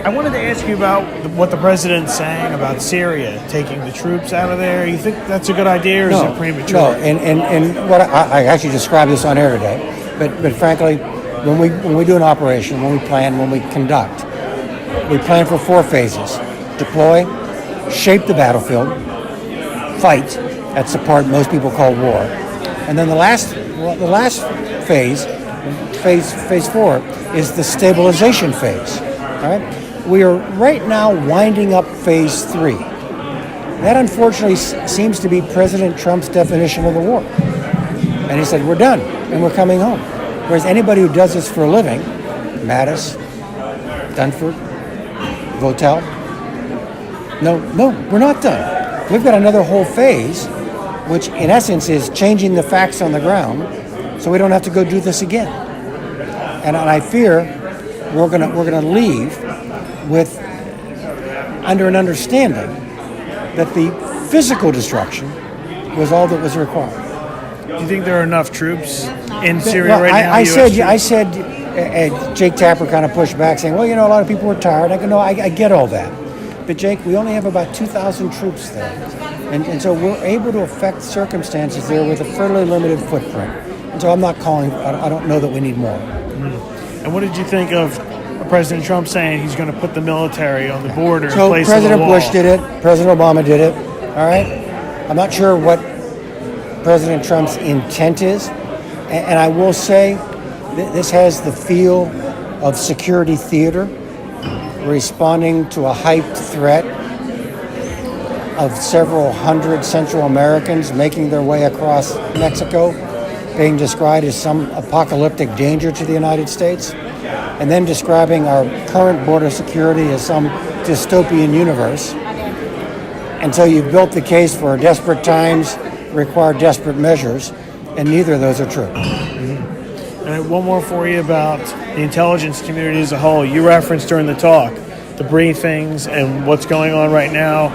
I wanted to ask you about what the president's saying about Syria, taking the troops out of there. You think that's a good idea, or is it premature? No, and what I actually described this on air today, but frankly, when we do an operation, when we plan, when we conduct, we plan for 4 phases: deploy, shape the battlefield, fight. That's the part most people call war, and then the last phase, phase 4, is the stabilization phase. All right. We are right now winding up phase 3. That unfortunately seems to be President Trump's definition of the war. And he said, we're done and we're coming home. Whereas anybody who does this for a living, Mattis, Dunford, Votel, no, we're not done. We've got another whole phase, which in essence is changing the facts on the ground so we don't have to go do this again. And I fear we're gonna leave with under an understanding that the physical destruction was all that was required. Do you think there are enough troops in Syria right now? I said, Jake Tapper kind of pushed back saying, well, a lot of people were tired. I go, no, I get all that. But Jake, we only have about 2,000 troops there. And so we're able to affect circumstances there with a fairly limited footprint. And so I don't know that we need more. Mm-hmm. And what did you think of President Trump saying he's going to put the military on the border in place President of the wall? Bush did it. President Obama did it. All right. I'm not sure what President Trump's intent is, and I will say this has the feel of security theater, responding to a hyped threat of several hundred Central Americans making their way across Mexico, being described as some apocalyptic danger to the United States, and then describing our current border security as some dystopian universe. And so you've built the case for desperate times require desperate measures, and neither of those are true. Mm-hmm. And one more for you about the intelligence community as a whole. You referenced during the talk the briefings and what's going on right now.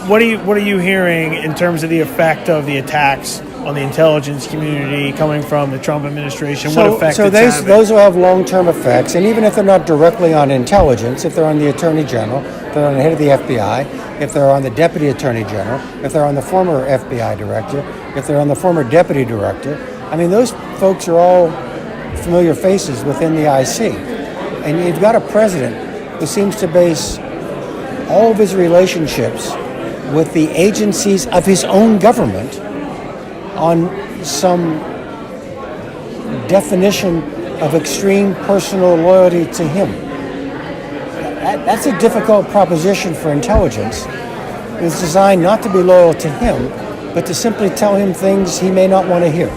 What are you hearing in terms of the effect of the attacks on the intelligence community coming from the Trump administration? What effect it's having? Those will have long-term effects, and even if they're not directly on intelligence, if they're on the Attorney General, if they're on the head of the FBI, if they're on the Deputy Attorney General, if they're on the former FBI Director, if they're on the former Deputy Director, those folks are all familiar faces within the IC. And you've got a president who seems to base all of his relationships with the agencies of his own government on some definition of extreme personal loyalty to him. That's a difficult proposition for intelligence. It's designed not to be loyal to him, but to simply tell him things he may not want to hear.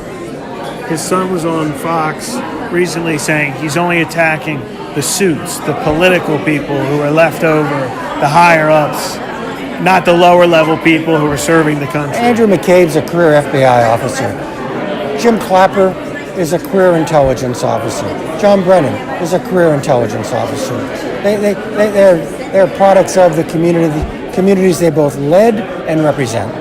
His son was on Fox recently saying he's only attacking the suits, the political people who are left over, the higher-ups, not the lower-level people who are serving the country. Andrew McCabe's a career FBI officer. Jim Clapper is a career intelligence officer. John Brennan is a career intelligence officer. They're products of the communities they both led and represent.